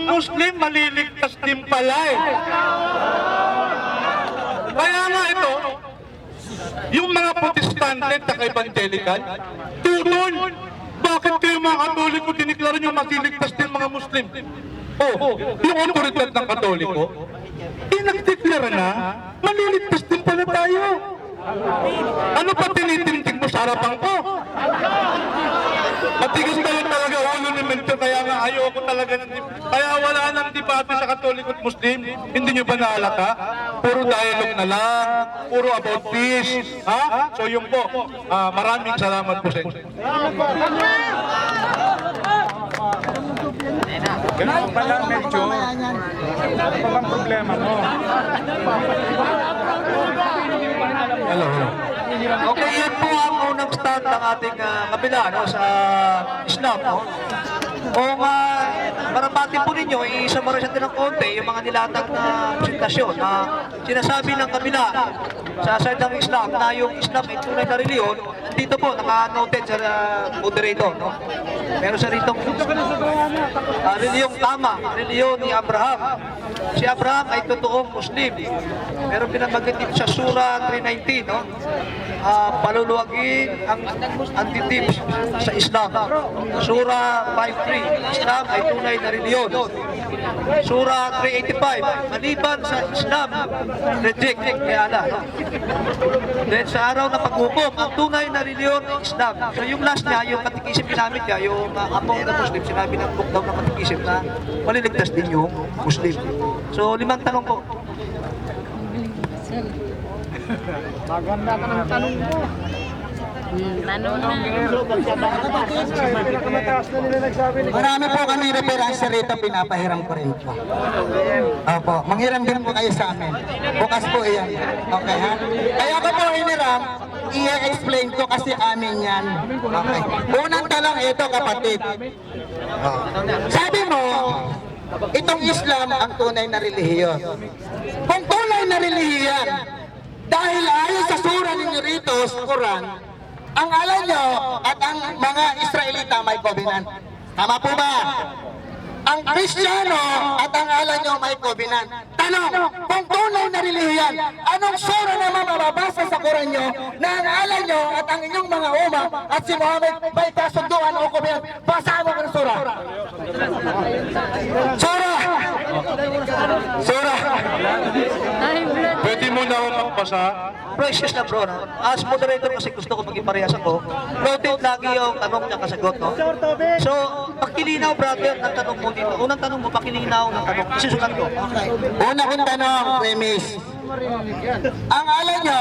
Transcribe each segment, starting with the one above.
Muslim maliligtas din pala eh. Kaya nga ito, yung mga Protestante at evangelical, tutol, bakit kayo mga Katoliko diniklara nyo maliligtas din mga Muslim? Oh, yung otoridad ng Katoliko, nagdeklara na, maliligtas din pala tayo. Ano pa tinitindig mo sa harapan ko? Matigas talaga ulo ni Melchor, kaya nga ayoko talaga ng kaya wala nang debate sa Katoliko at Muslim. Hindi nyo ba naalata? Puro dialogue na lang, puro about peace. Ha? So yun po, maraming salamat po sa inyo. Ganun pa lang, Melchor. Ano pa bang problema mo? Hello. Okay, yan po ang unang stand ng ating kabila sa Islam. Kung marapati po ninyo, i-summarize natin ng konti yung mga nilatag na presentasyon na sinasabi ng kabila sa side ng Islam na yung Islam ay tunay na reliyon. Dito po, naka-noted sa moderator. Meron sa rito reliyong tama, reliyon ni Abraham. Si Abraham ay totoong Muslim. Pero pinamagit dito sa Surah 319, paluluwagin ang antitip sa Islam. Surah 5.3, Islam ay tunay na reliyon. Surah 385, maliban sa Islam, reject kay Allah. Then sa araw na paghukom, ang tunay na reliyon ay Islam. So yung last niya, yung katikisim ginamit niya, yung among the Muslim, sinabi ng book daw ng katikisim na maliligtas din yung Muslim. So 5 tanong po. Maganda ka ng tanong mo. Tanong na. Marami po kami referensya rito, pinapahiram ko rin po. Opo, manghiram din po kayo sa amin. Bukas po iyan. Okay ha? Kaya ko po hiniram, i-explain ko kasi amin yan. Okay. Unang tanong ito kapatid. Sabi mo, itong Islam ang tunay na relihiyon. Kung tunay na relihiyon, dahil ayon sa surah ninyo rito sa Quran, ang alam nyo at ang mga Israelita may covenant. Tama po ba? Ang Kristiyano at ang alam nyo may covenant. Tanong, kung tunay na relihiyon, anong surah naman mababasa sa Quran nyo na ang alam nyo at ang inyong mga uma at si Muhammad may kasunduan o covenant? Basahan mo ka ng surah. Surah! Surah! Pwede mo na ako magpasa? Precious na bro, no? As moderator kasi gusto ko maging parehas ako. Noted lagi yung tanong niya kasagot, no? So, pakilinaw brother ng tanong mo dito. Unang tanong mo, pakilinaw ng tanong. Isusulat ko. Una kong tanong, premise. Ang alam nyo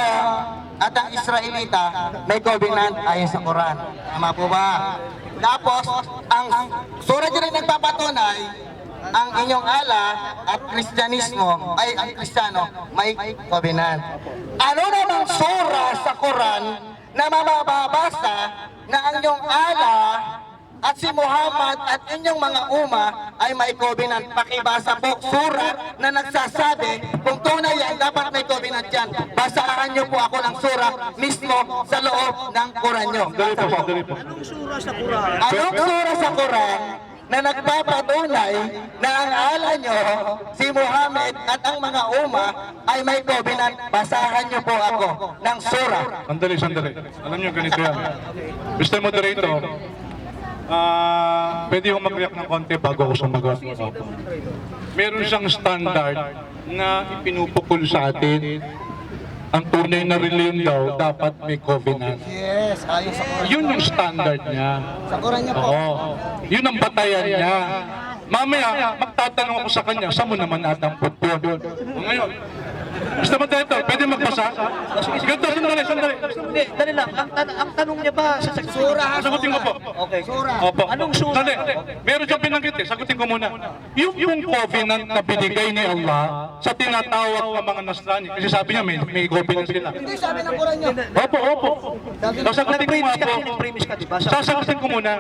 at ang Israelita may covenant ayon sa Quran. Tama po ba? Tapos, ang surah dyan rin nagpapatunay, ang inyong ala at Kristyanismo ay ang Kristiyano may covenant. Ano namang surah sa Quran na mababasa na ang inyong ala at si Muhammad at inyong mga uma ay may covenant? Pakibasa po surah na nagsasabi kung tunay yan, dapat may covenant yan. Basahan nyo po ako ng surah mismo sa loob ng Quran nyo. Basa po. Anong surah sa Quran? Anong surah sa Quran na nagpapatunay na ang ala nyo, si Muhammad at ang mga uma ay may covenant? Basahan nyo po ako ng surah. Sandali. Alam niyo ganito yan. Mr. Moderator, pwede akong mag-react ng konti bago ako sumagot. Meron siyang standard na ipinupukol sa atin. Ang tunay na reliyon daw, dapat may covenant. Yes, ayos sa Quran. Yun yung standard niya. Sa Quran niya po. Oo. Yun ang batayan niya. Mamaya, magtatanong ako sa kanya, saan mo naman nadampot yun? Ngayon, Mr. Moderator, pwede magbasa? Ganito, sandali. Hindi, dali lang. Ang tanong niya ba sa surah? Sagutin ko po. Okay. Opo. Anong surah? Sandali. Meron siyang pinanggit eh. Sagutin ko muna. Yung covenant na binigay ni Allah sa tinatawag ng mga Nasrani. Kasi sabi niya may covenant sila. Hindi sabi ng Quran niya. Opo. Sasagutin ko nga po. Nag-premise ka, di ba? Sasagutin ko muna.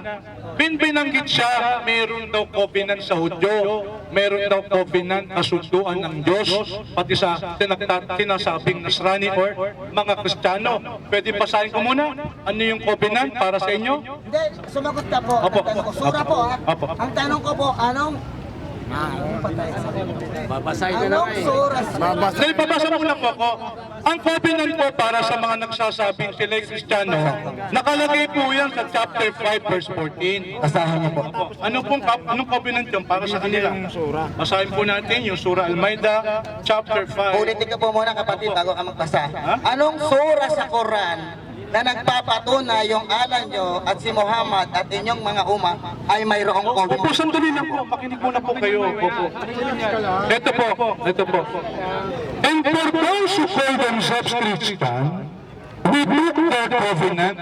Binanggit siya, meron daw covenant sa Hudyo, meron daw covenant na sunduan ng Diyos, pati sa sinasabing Nasrani or mga Kristiyano. Pwede basahin ko muna? Ano yung covenant para sa inyo? Hindi, sumagot ka po. Opo. Ang tanong ko, surah po ha. Opo. Ang tanong ko po, anong Dahil babasa muna po ako. Ang covenant po para sa mga nagsasabing sila ay Kristiyano, nakalagay po yan sa chapter 5 verse 14. Basahin niyo po. Anong covenant yun para sa kanila? Basahin po natin yung Surah Al-Maida, chapter 5. Ulitin ko po muna kapatid bago ka magbasa. Anong sura sa Quran na nagpapatunay yung ala nyo at si Muhammad at inyong mga ay mayroong Opo, covenant? sandali lang po. Makinig muna po kayo. Opo. Ito po. And for those who call themselves Christian, we broke their covenant,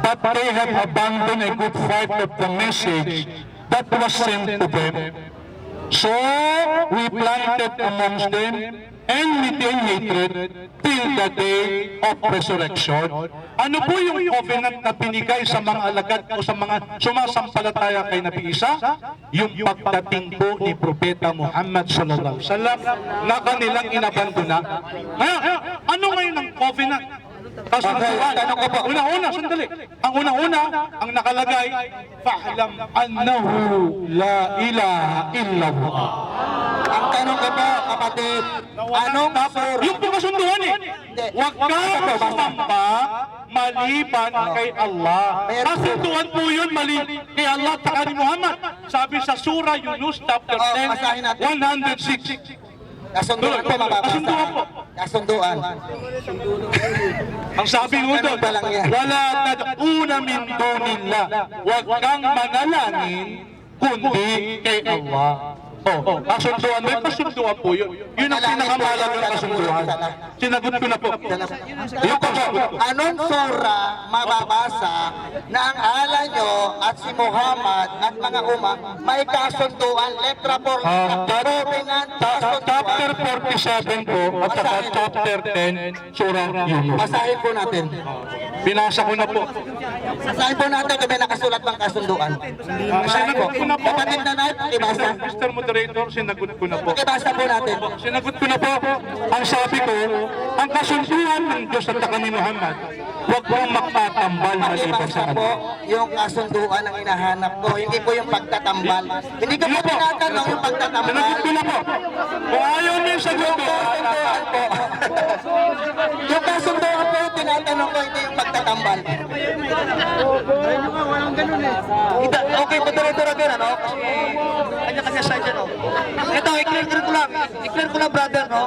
but they have abandoned a good part of the message that was sent to them. So we planted amongst them enmity and hatred till the day of resurrection. Ano po yung covenant na binigay sa mga alagad o sa mga sumasampalataya kay Nabi Isa? Yung pagdating po ni Propeta Muhammad sallallahu alaihi wasallam na kanilang inabandona. Ano ngayon ang covenant? Kasunduan. Una-una, sandali. Ang una-una, ang nakalagay, fa'lam annahu la ilaha illallah. Ang tanong ko po kapatid, anong sura? Yung po kasunduan eh. Huwag ka sumamba maliban kay Allah. Kasunduan po yun kay Allah at ni Muhammad. Sabi sa Surah Yunus chapter 10, 106. Kasunduan po mababasa. Kasunduan po. Kasunduan. Ang sabi mo doon, wala tad'una min dunillah. Huwag kang manalangin kundi kay Allah. Kasunduan. May kasunduan po yun. Yun ang pinakamalagang kasunduan. Sinagot ko na po. Yung kasunduan. Anong sura mababasa na ang ala nyo at si Muhammad at mga may kasunduan? Letra 4, covenant, Chapter kasunduan. 47 po at saka chapter 10, Surah Yunus. Basahin po natin. Binasa ko na po. Basahin po natin kung may nakasulat ng kasunduan. Basahin po. Sinagot ko na po. Kapatid na natin, ibasa. Mr. Moderator, sinagot ko na po. Ibasa po natin. Sinagot ko na po. Ang sabi ko, ang kasunduan ng Diyos at saka ni Muhammad, huwag mong magtatambal maliban sa Ibasa po kanila. yung kasunduan ang hinahanap ko. Hindi po yung pagtatambal. Hindi ko po tinatanong yung pagtatambal. Sinagot ko na po. Kung ayaw niyo yung sagot ko, Kasunduan po. Yung kasunduan po, tinatanong ko, hindi yung pagtatambal. Okay, moderator again, ano? Kasi kanya-kanya side yan, no? Ito, i-clear ko lang, brother, no?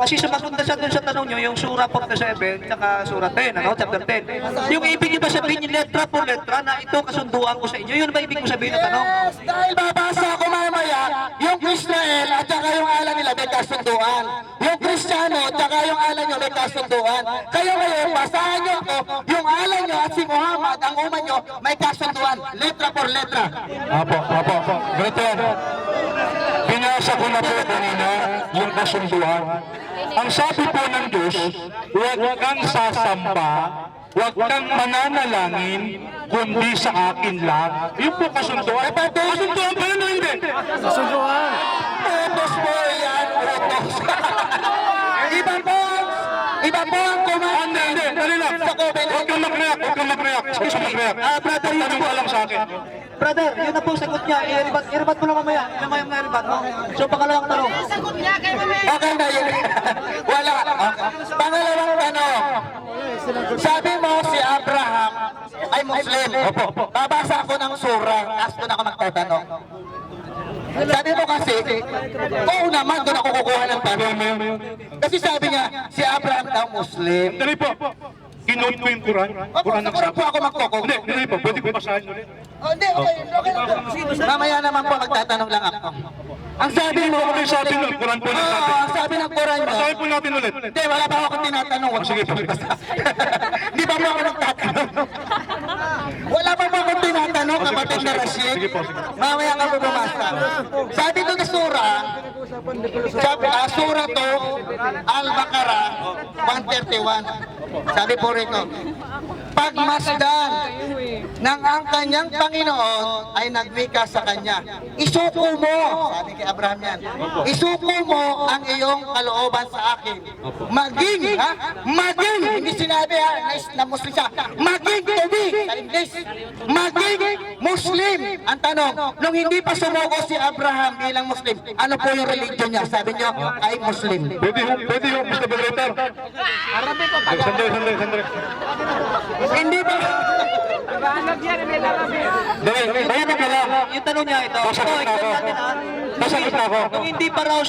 Kasi sumagot na siya dun sa tanong nyo, yung Surah 47, tsaka Surah 10, ano? Chapter 10. Yung ibig nyo ba sabihin yung letra por letra na ito kasunduan ko sa inyo? Yun ba ibig mo sabihin ng tanong? Dahil babasa ko mamaya, yung Israel at saka yung ala nila may kasunduan. Yung Kristiyano at saka yung ala nyo may kasunduan. Kaya ngayon, basahan nyo ako, yung ala nyo at si Muhammad, ang nyo, may kasunduan. Letra por letra. Apo. Ganito yan. Binasa ko na po kanina yung kasunduan. Ang sabi po ng Diyos, huwag kang sasamba, huwag kang mananalangin, kundi sa akin lang. Yun po kasunduan. Kasunduan ba yun o hindi? Utos po yan, utos. Iba po ang command. Hindi. Dali lang. Sa covenant. Huwag kang mag-react. Huwag kang mag-react. Brother, yun Tanong po. ka lang sa akin. Brother, yun na po sagot niya. I-rebat mo lang mamaya. Mamaya mo na-rebat, no? So, pangalawang tanong. Okay na yun. Wala. Pangalawang tanong. Sabi mo si Abraham ay Muslim. Babasa ako ng surah. Ask ko na ako magtatanong. Sabi mo kasi, oo naman, doon ako kukuha ng tanong. Kasi sabi niya, si Abraham daw Muslim. Dali po. Kinote ko yung Quran. Quran ng Siguro sabi. po ako magkoko. Hindi, dali po. Pwede ko basahin ulit. Hindi, okay lang po. Mamaya naman po, magtatanong lang ako. Ang sabi mo, Ano yung sabi nun? Quran po yung sabi. ang sabi ng Quran mo, Basahin po natin ulit. hindi, wala pa ako tinatanong. Sige po. Hindi pa mo ako nagtatanong. Wala pa mo ako tinatanong, kapatid na Rashid. Sige po. Mamaya ka po bumasa. Sabi doon sa surah, surah to, Al-Baqarah 131. Sabi po rito, pagmasdan nang ang kanyang Panginoon ay nagwika sa kanya. Isuko mo, sabi kay Abraham yan, isuko mo ang iyong kalooban sa akin. Maging, hindi sinabi na Muslim siya, maging to be, sa English, maging Muslim. Ang tanong, nung hindi pa sumuko si Abraham bilang Muslim, ano po yung religion niya? Sabi niyo, ay Muslim. Pwede yung Mr. Moderator. Sandali. Hindi ba? Dahil ka lang. Yung tanong niya ito. Sasagot na ako. Sasagot na ako. Nung hindi pa raw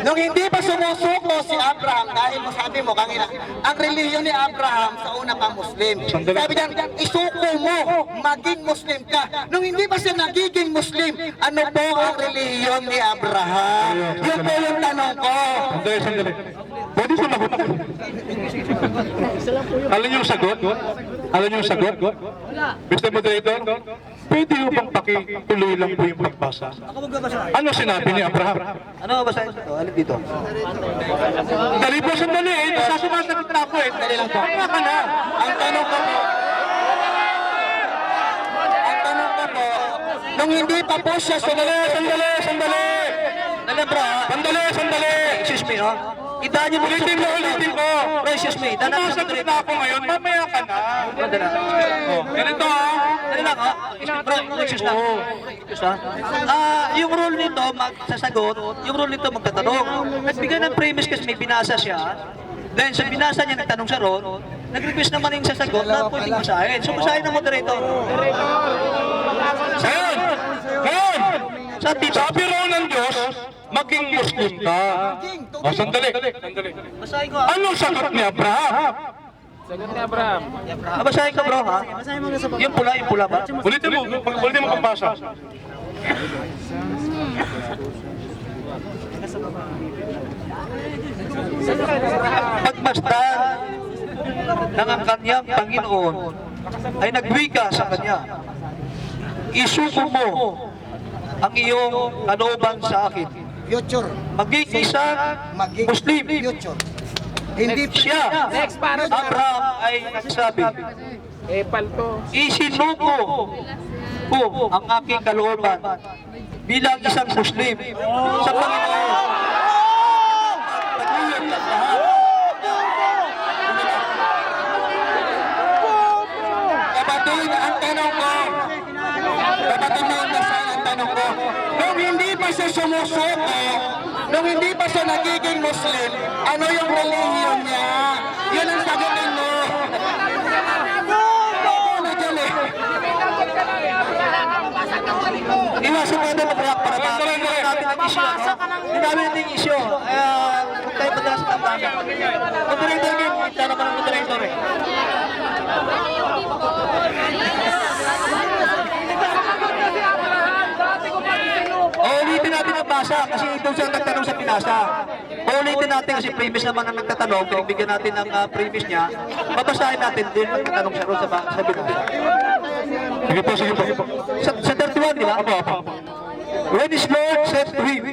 Nung hindi pa sumusuko si Abraham, dahil sabi mo kanina, ang relihiyon ni Abraham sa una pa Muslim. Sabi niya, isuko mo, maging Muslim ka. Nung hindi pa siya nagiging Muslim, ano po ang relihiyon ni Abraham? Yun po yung tanong ko. Sandali. Pwede sumagot. Alam niyo yung sagot? Mr. Moderator, pwede yung bang pakituloy lang po yung pagbasa? Ano sinabi ni Abraham? Ano basahin ito? Alin dito? Dali po, sandali eh. Sumasagot na ako eh. Dali lang po. Kaya ka na. Ang tanong ko po, nung hindi pa po siya Sandali. Dali bro. Sandali. Excuse me, no? Idaan niyo mo. Ulitin mo. Bro, excuse me. Idaan natin sa Sumasagot na ako ngayon. Mamaya ka na. Dali lang. Ganito ah. Dali lang, ha? Bro, excuse lang. Excuse lang. Yung rule nito, magsasagot. Yung rule nito, magtatanong. Nagbigay ng premise kasi may binasa siya. Then sa binasa niya, nagtanong siya ron. Nag-request naman yung sasagot na pwedeng basahin. So basahin ng moderator. Ngayon! Sabi raw ng Diyos, maging Muslim ka. O, sandali. Basahin ko, ha? Anong sagot ni Abraham? Basahin ko, bro, ha? Yung pula ba? Ulitin mo pagbasa. Pagmasdan ng ang kanyang Panginoon ay nagwika sa kanya. Isuko mo ang iyong kalooban sa akin. future. Maging isang Muslim. Future. Hindi Siya, Abraham ay nagsabi, isinuko ko ang aking kalooban bilang isang Muslim sa Panginoon. Naguyod ang lahat. Kapatid, ang tanong ko, nung hindi pa siya sumusuko, nung hindi pa siya nagiging Muslim, ano yung relihiyon niya? Yun ang sagutin mo. Ano dyan eh? Iwasan mo na mag-react para natin ang issue. Dinabi natin yung issue. Huwag tayo madalas ng tayo. Moderator game, tara pa ng moderator eh. Ulitin natin ang basa kasi ito siya nagtanong sa pinasa. Ulitin natin kasi premise naman ang nagtatanong, bigyan natin ng premise niya. Babasahin natin din ang nagtatanong siya ron sa binasa. Sige po. Sa 31, di ba? Apo. When his Lord said to him,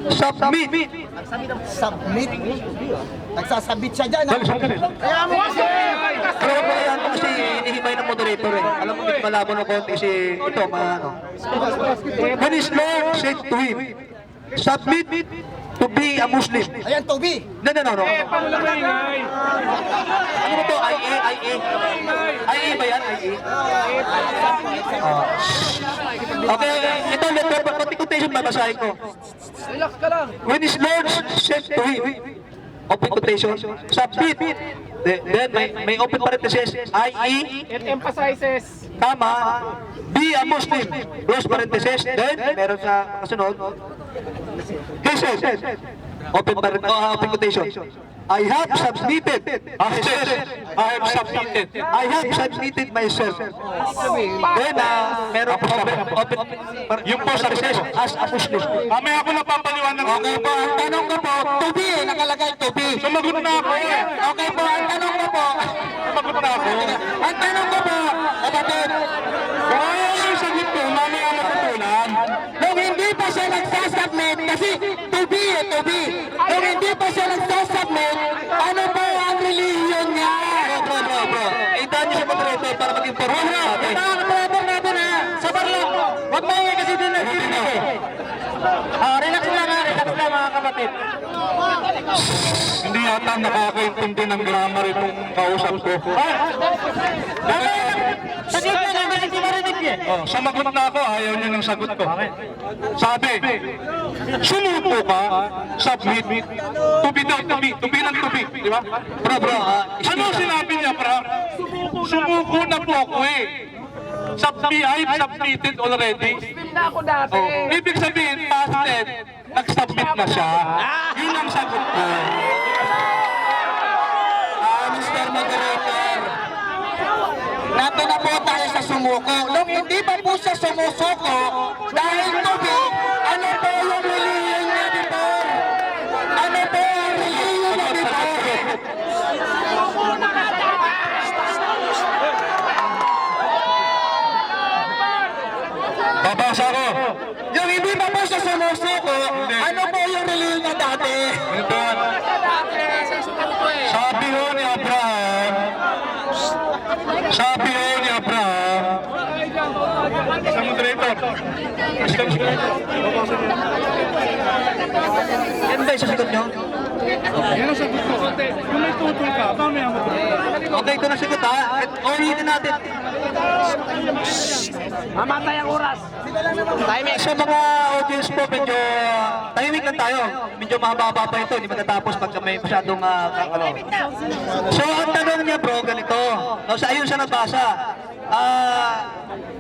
submit. Submit. Nagsasabit siya dyan. Sandali. Pero kaya kasi inihimay ng moderator eh. Alam mo, hindi malabo ng konti si ito, ano. When his Lord said to him, submit to be a Muslim. Ayan, Toby. No. Ano ba ito? IA ba yan? IA? Okay, ito, pati quotation babasahin ko. When his Lord said to him, open quotation, submit. Then may open parenthesis, IE. It emphasizes. Tama, be a Muslim, close parenthesis, then meron sa kasunod, he says, open quotation, I have submitted myself. Then, meron open Yung po sa parenthesis, as a Muslim. Mamaya ako napapaliwanag. Okay po, ang tanong ko po, Toby, nakalagay Toby. Sumagot na ako eh. Okay po, ang tanong ko po, Sumagot na ako. ang tanong ko po, kapatid, Kung ayaw mo yung sagot ko, mamaya matutunan. nung hindi pa siya nagsasubmit, kasi Toby, nung hindi pa siya nagsasubmit, ano po ang relihiyon niya? Hindi yata nakakaintindi ng grammar itong kausap ko. Oh, sumagot na ako, ayaw niya ng sagot ko. Sabi, sumuko ka, submit, tubi daw, tubi ng tubi, di ba? Bro, Ano sinabi niya, bro? Sumuko na po ako eh. I've submitted already. Oh, ibig sabihin, past tense, nag-submit na siya. Yun ang sagot ko. Mr. Moderator, nato na po tayo sa sumuko. Nung hindi pa po siya sumusuko, dahil tubi, ano po yung reliyon niya before? Ano po yung reliyon niya before? Babasa ko. Yung hindi pa po siya sumusuko, ano po yung reliyon niya dati? Ito yan. Sabi ho ni Abraham, sa moderator, yan ba yung sasagot nyo? Yan ang sagot ko. Yung may tutol ka, mamaya mo. Okay, ito na sagot ha. Ulitin natin. Mamatay ang oras. Sa mga audience po, medyo tahimik lang tayo. Medyo mahaba pa ito, hindi matatapos pagka may masyadong So, ang tanong niya bro, ganito. No, sa ayun siya nabasa.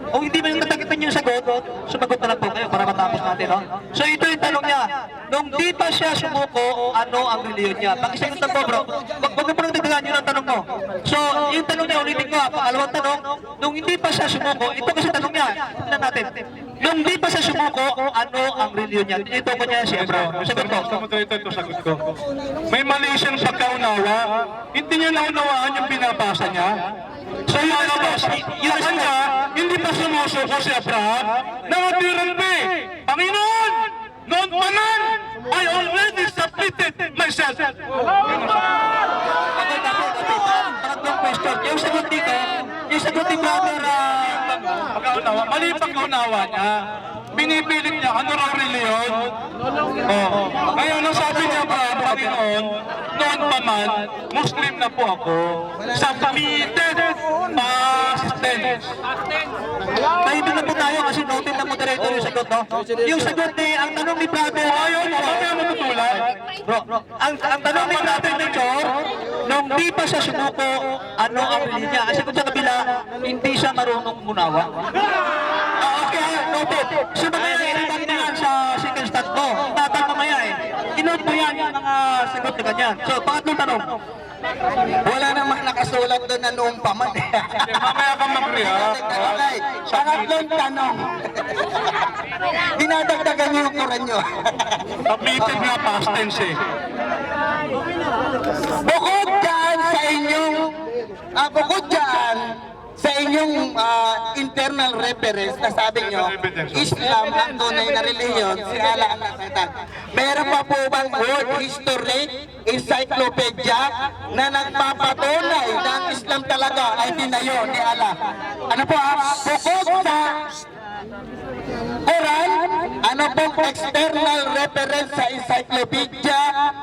Kung hindi mo yung natagitan yung sagot, sumagot na lang po kayo para matapos natin. No? So, ito yung tanong niya. Nung di pa siya sumuko, ano ang reliyon niya? Pakisagot na po bro. Wag mo po nang dagdagan yun ang tanong mo. So, yung tanong niya, ulitin ko ha. Pangalawang tanong, nung hindi pa siya sumuko, ito kasi tanong niya. Tignan natin. Nung di pa siya sumuko, ano ang reliyon niya? Ito ko niya siya bro. Sagot ko. sa moderator, ito sagot ko. May mali siyang pagkaunawa. Hindi niya naunawaan yung binabasa niya. So yun ang boss, sa kanya, hindi pa sumusuko si Abraham, nakatiran pa eh. Panginoon, noon pa man, I already submitted myself. Pangatlong question. Yung sagot dito, yung sagot ni brother, Pagkaunawa, mali yung pagkaunawa niya. Pinipilit niya, ano raw reliyon? Oo. Ngayon, ang sabi niya pa, Panginoon, noon pa man, Muslim na po ako. Submitted, past tense. Tayo na po tayo kasi noted na moderator yung sagot, no? Yung sagot ni, ang tanong ni brother, Ayaw niya, mamaya matutulan. bro, ang tanong ni brother ni Chor, nung di pa siya sumuko, ano ang reliyon niya? Kasi kung sa kabila, hindi siya marunong munawa. Okay, noted. So mamaya i-record mo yan sa second stat mo. Tatang mamaya eh. I-note mo yan yung mga sagot na ganyan. So, pangatlong tanong. Wala namang nakasulat doon na noong pa man. Mamaya ka mag-react. Okay, pangatlong tanong. Dinadagdagan niyo yung kuran niyo. Submitted nga past tense eh. Bukod dyan sa inyong, internal reference na sabi nyo, Islam ang tunay na reliyon, si Allah ang nasaitan. Meron pa po bang world history, encyclopedia, na nagpapatunay na ang Islam talaga ay tinayo ni Allah? Ano po bukod sa Quran, ano pong external reference sa encyclopedia,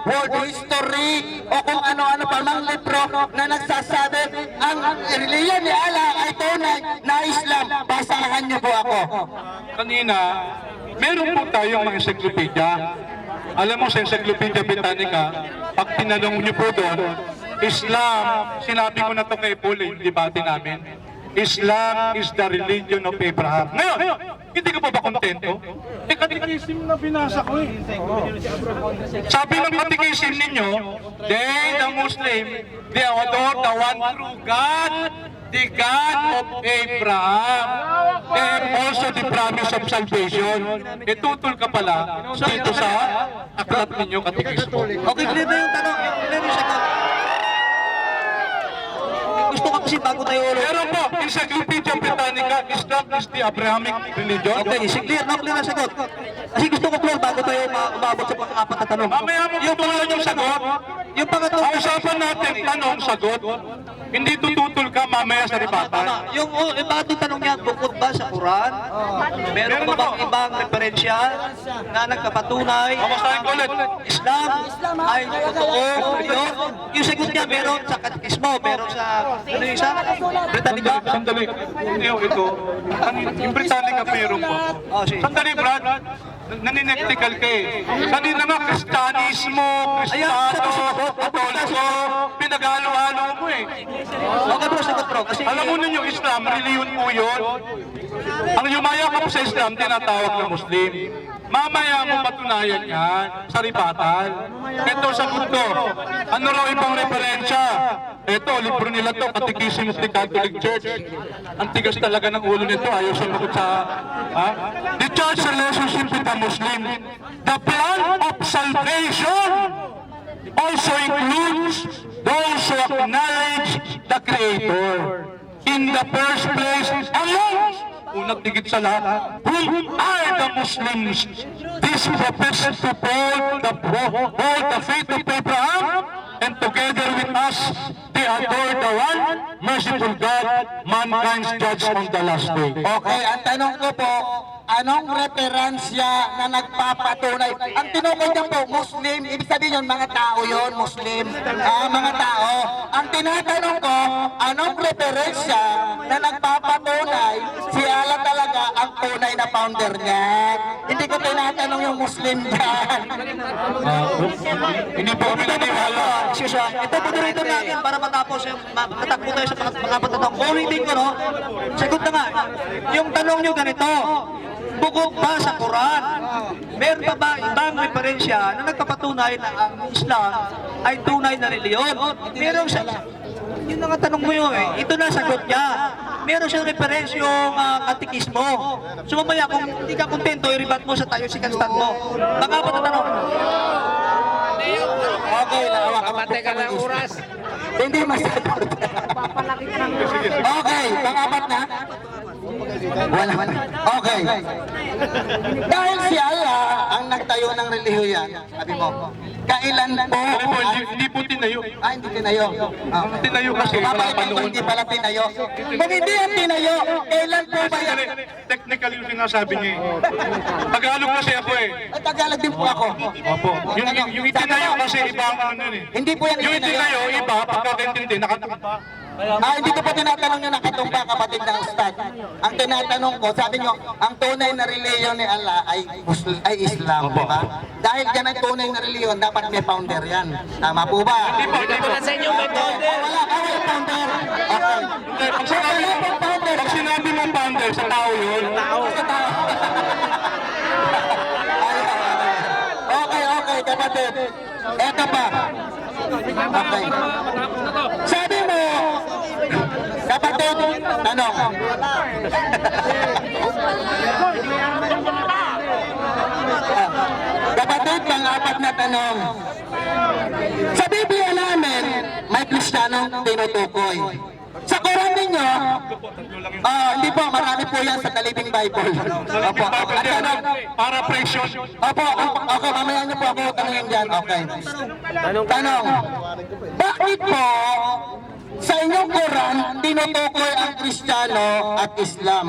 world history, o kung ano-ano pa mang libro na nagsasabi ang reliyon ni Allah ay tunay na Islam? Basahan niyo po ako. Kanina, meron po tayong mga encyclopedia. Alam mo sa Encyclopedia Britannica, pag tinanong niyo po doon, Islam, sinabi ko na to kay Paul, debate namin. Islam is the religion of Abraham. Ngayon, hindi ka pa ba kontento? Katikism na binasa ko eh. Sabi ng katikism ninyo, they, the Muslim, they adore the one true God, the God of Abraham. They have also the promise of salvation. Itutol ka pala dito sa aklat ninyo katikismo. Okay, clear na yung tanong. Clear yung sagot. Gusto ko kasi bago tayo ulit. Pero po, Encyclopedia Britannica is the Islam is the Abrahamic religion. Okay, si clear na sagot. Kasi gusto ko clear bago tayo umabot sa pang-apat na tanong. Mamaya mo tutulan yung sagot. Yung pangatlo, Ang usapan natin, tanong, sagot. Hindi tututol ka mamaya sa ribatan. yung batong tanong niya, bukod ba sa Quran? Meron Meron ba bang ako. ibang referensya na nagpapatunay Babasahin ko ulit. Islam ay totoo yun? Yung sagot niya, meron sa katekismo, meron sa, ano yung isa? Britannica? Sandali. Ito. Yung Britannica meron po. Oh, sige. Sandali, Brad. Naninektikal ka eh. Kanina nga, Kristanismo, Kristano, Katoliko, pinaghalo-halo mo eh. Okay bro, sagot bro. Kasi, Alam mo ninyo, Islam, reliyon po yun. Ang yumayakap sa Islam, tinatawag na Muslim. Mamaya mo patunayan yan sa ribatan. Ito sagot ko. Ano raw ibang referensya? Ito, libro nila to, Catechism of the Catholic Church. Ang tigas talaga ng ulo nito, ayaw sumagot sa... Ha? The church relationship with the Muslim. The plan of salvation also includes those who acknowledge the Creator. In the first place, Allah, unang digit sa lahat, whom are the Muslims? This profess to hold the faith of Abraham, and together with us, they adore the one merciful God, mankind's judge on the last day. Okay, ang tanong ko po, anong referensya na nagpapatunay? Ang tinukoy niya po, Muslim, ibig sabihin yun, mga tao yun, Muslim, mga tao. Ang tinatanong ko, anong referensya na nagpapatunay si Allah talaga ang tunay na founder niya? Hindi ko tinatanong yung Muslim dyan. Hindi po kami naniwala. ito moderator natin para matapos yung matakbo tayo sa pang-apat na tanong. Ulitin ko, no? Sagot na nga. Yung tanong nyo ganito, bukod ba sa Quran, meron pa ba ibang referensya na nagpapatunay na ang Islam ay tunay na reliyon? Meron siya. Yun na nga tanong mo yun eh. Ito na sagot niya. Meron siyang referensya yung katekismo. So mamaya kung hindi ka kontento, i-rebat mo sa tayo si stand mo. Pang-apat na tanong. Okay, kapatid ka ng oras. Hindi masagot. Okay, pang-apat na? Wala. Okay. Dahil si Allah ang nagtayo ng relihiyon, sabi mo, kailan po... Alam mo, hindi po tinayo. Hindi tinayo. Tinayo kasi wala pa Papalitan ko, noon. hindi pala tinayo. Kung hindi yan tinayo, kailan po ba yan? Technical yung sinasabi niya eh. Tagalog kasi ako eh. Ay, Tagalog din po ako. Opo. Yung itinayo kasi iba ang ano eh. Hindi po yan Yung itinayo. itinayo, iba, pagkakaintindi, nakatumpa. Hindi ko po tinatanong nyo nakatumpa, kapatid ng Ustad. Ang tinatanong ko, sabi nyo, ang tunay na reliyon ni Allah ay Islam, di ba? Dahil yan ang tunay na reliyon, dapat may founder yan. Tama po ba? Hindi po sa inyo may founder. Wala ka may founder. Okay. Pag sinabi mo founder, sa tao yun. Okay, kapatid. Eto pa. Okay. Sabi mo, kapatid, tanong. Kapatid, pang-apat na tanong. Sa Biblia namin, may Kristiyanong tinutukoy. Sa Quran ninyo, hindi po, marami po yan sa Talibing Bible. Opo, at tanong, Paraphrase. opo, okay, mamaya niyo po ako tanongin dyan, okay. Tanong, bakit po sa inyong Quran tinutukoy ang Kristiyano at Islam?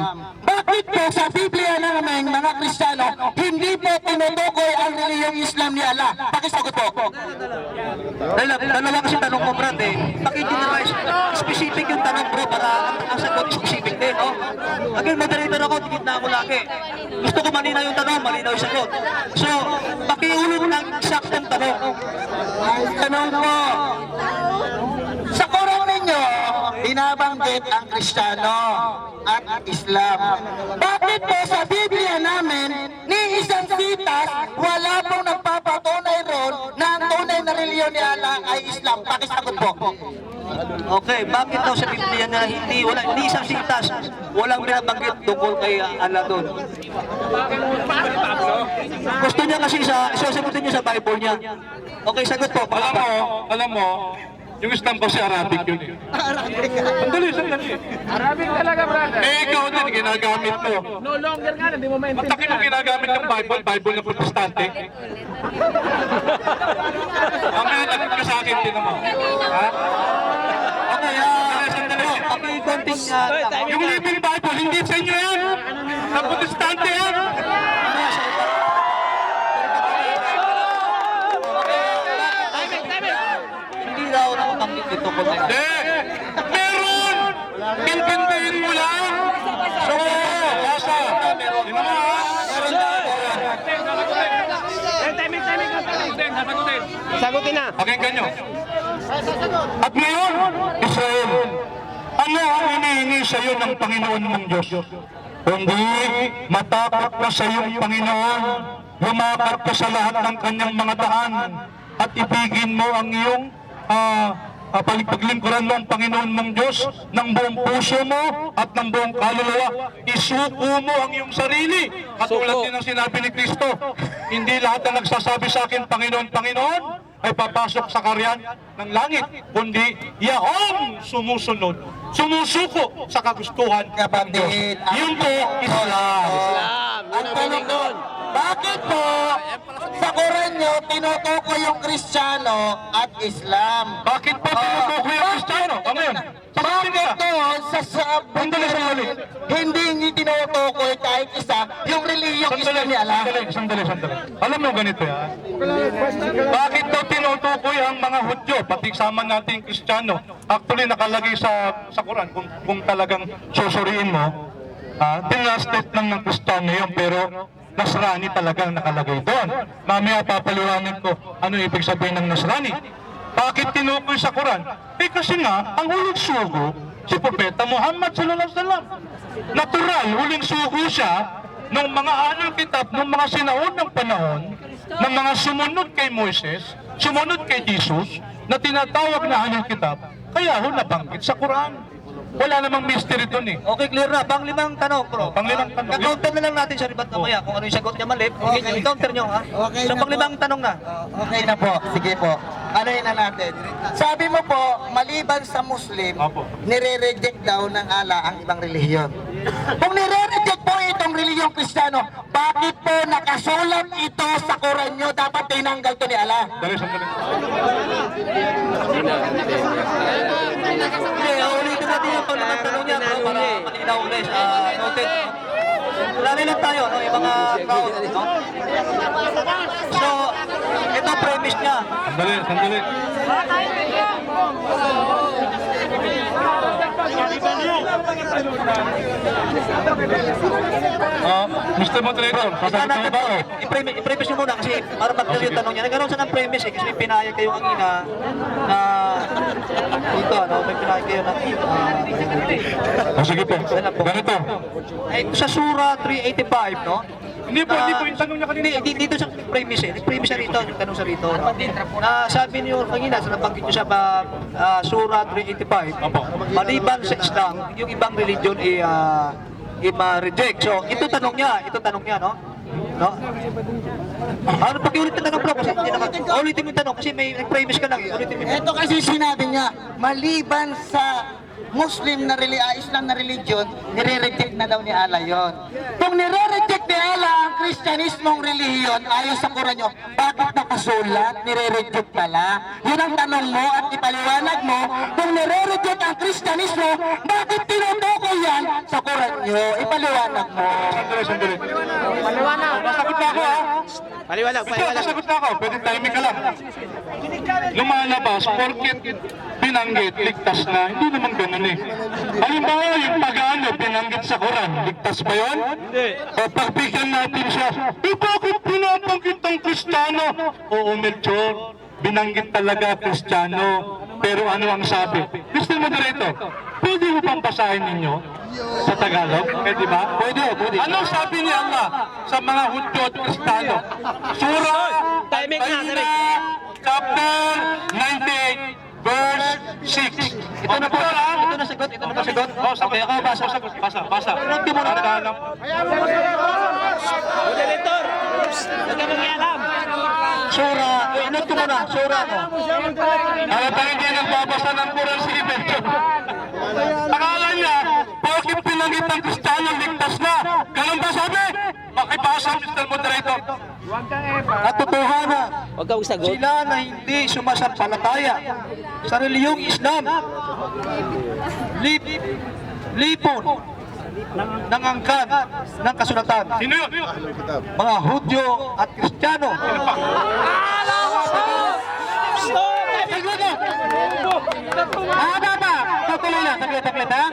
Bakit po sa Biblia namin mga Kristiyano hindi po tinutukoy ang reliyong Islam ni Allah? Pakisagot po. Dalawa kasi tanong ko, Brad eh. Paki-generalize, specific yung tanong bro para ang sagot specific din, no? Again, moderator ako, dikit na ako lagi. Gusto ko malinaw yung tanong, malinaw yung sagot. So, pakiulog ng eksaktong tanong. Ay, tanong po. Sa Quran ninyo, binabanggit ang Kristiyano at Islam. Bakit po sa Biblia namin, ni isang sitas, wala pong nagpapatunay ron na ang tunay na reliyon ni Allah ay Islam? Pakisagot po. Okay, bakit daw sa Biblia na hindi isang sitas, walang binabanggit tungkol kay Allah doon? Gusto niya kasi isasagutin niya sa Bible niya. Okay, sagot po. Alam mo, Yung Islam kasi Arabic yun eh. Sandali, sandali. Arabic talaga, brother. Eh, ikaw din, ginagamit mo. No longer nga, hindi mo maintindihan. Mataki mo ginagamit ng Bible na protestante. Mamaya naging ka sa akin, din mo. Ha? Okay, Sandali. okay, konting Yung Living Bible, hindi sa inyo yan. Sa protestante yan. hindi daw nabanggit dito po tayo. Meron! Pintindihin mo lang! So, basa! Tingnan mo ha! Sagutin na. Pakinggan nyo. At ngayon, Israel, ano ang hinihingi sa iyo ng Panginoon mong Diyos? Kundi matakot ka sa iyong Panginoon, lumakad ka sa lahat ng kanyang mga daan, at ibigin mo ang iyong paglingkuran mo ang Panginoon mong Diyos ng buong puso mo at ng buong kaluluwa. Isuko mo ang iyong sarili. Katulad din ang sinabi ni Kristo, hindi lahat na nagsasabi sa akin, Panginoon, Panginoon, ay papasok sa karyan ng langit, kundi yaong sumusunod, sumusuko sa kagustuhan ng Diyos. Yun po, Islam. Ang tanong doon, bakit po sa Quran nyo tinutukoy yung Kristiyano at Islam? Bakit po tinutukoy ang Kristiyano? Ano yun? Sasabihin Bakit ka. doon sa Sandali, sandali. hindi niyo tinutukoy kahit isa yung reliyong Islam ni Allah? Sandali. Alam mo ganito yan? Bakit daw tinutukoy ang mga Hudyo, pati sama natin Kristiyano? Actually, nakalagay sa Quran, kung talagang susuriin mo, dinastate lang ng Kristiyano yun, pero Nasrani talagang nakalagay doon. Mamaya papaliwanag ko ano ibig sabihin ng Nasrani. Bakit tinukoy sa Quran? Eh kasi nga, ang huling sugo, si Propeta Muhammad sallallahu alaihi wasallam. Natural, huling sugo siya ng mga anong kitab, ng mga sinaunang panahon, ng mga sumunod kay Moises, sumunod kay Jesus, na tinatawag na anong kitab, kaya ho nabanggit sa Quran. Wala namang mystery doon eh. Okay, clear na. Panglimang tanong, bro. Panglimang tanong. Kakounter na lang natin sa ribat mamaya kung ano yung sagot niya mali. Okay, i-counter nyo, ha? Okay So, na panglimang tanong na. Okay na po, sige po. Anayin na natin. Sabi mo po, maliban sa Muslim, Opo. nire-reject daw ng Allah ang ibang relihiyon. Kung nire-reject po itong relihiyong Kristiyano, bakit po nakasulat ito sa Quran nyo, dapat tinanggal to ni Allah? Sandali. Okay, ulitin natin yung panglimang tanong niya, bro, para malinaw ulit. Noted. Lari lang tayo, no? Yung mga crowd, no? So, ito premise niya. Sandali. Mr. Moderator, sasagot mo ba o? I-premise nyo muna kasi para mag-clear yung tanong niya. Nagkaroon siya ng premise eh, kasi may pinayag kayo kanina na dito, ano, may pinayag kayo na Sige po, ganito. eh, sa Surah 385, no? Hindi po yung tanong niya kanina. Hindi, dito sa premise eh. Premise siya rito, yung tanong sa rito. No? Na sabi niyo kanina, sa nabanggit niyo sa Surah 385, Opo. maliban sa Islam, yung ibang religion i-reject. So, ito tanong niya, no? No? Ano, pakiulit na tanong bro, kasi hindi naman. Ulitin mo yung tanong, kasi may nag-premise ka lang eh. Ulitin mo yung Ito kasi sinabi niya, maliban sa Muslim na Islam na religion, nire-reject na daw ni Allah yon. Kung nire-reject ni Allah ang Kristyanismong relihiyon, ayon sa Quran nyo, bakit nakasulat, nire-reject pala? Yun ang tanong mo at ipaliwanag mo, kung nire-reject ang Kristyanismo, bakit tinutukoy yan sa Quran nyo? Ipaliwanag mo. Sandali. Masagot na ako ha. Paliwanag. Masagot na ako. Pwede timing ka lang. Lumalabas, porket binanggit, ligtas na. Hindi naman ganun eh. Halimbawa, yung pag-ano, binanggit sa Quran, ligtas ba yun? Hindi. O pagbigyan natin siya, bakit pinabanggit ang Kristiyano? Oo, Melchor, binanggit talaga Kristiyano. Pero ano ang sabi? Mr. Moderator, pwede mo pang basahin ninyo sa Tagalog? Pwede ba? Pwede. Ano sabi ni Allah sa mga Hudyo at Kristiyano? Surah Timing na, chapter 98, verse 6. Ito na po, Ito na sagot. Okay, ako basa. Hindi mo na Moderator, huwag ka mangialam. Sura, inot ko muna, sura mo. Ano tayo hindi nagbabasa ng Quran si Iberto? Akala niya, bakit pinanggit ng Kristiyano, ligtas na? Ganun ba sabi? Makibasa, Mr. Moderator. Katotohanan, sila na hindi sumasampalataya sa reliyong Islam. Lipon ng angkan ng kasulatan. Sino yun? Mga Hudyo at Kristiyano. Tutuloy na, saglit ha?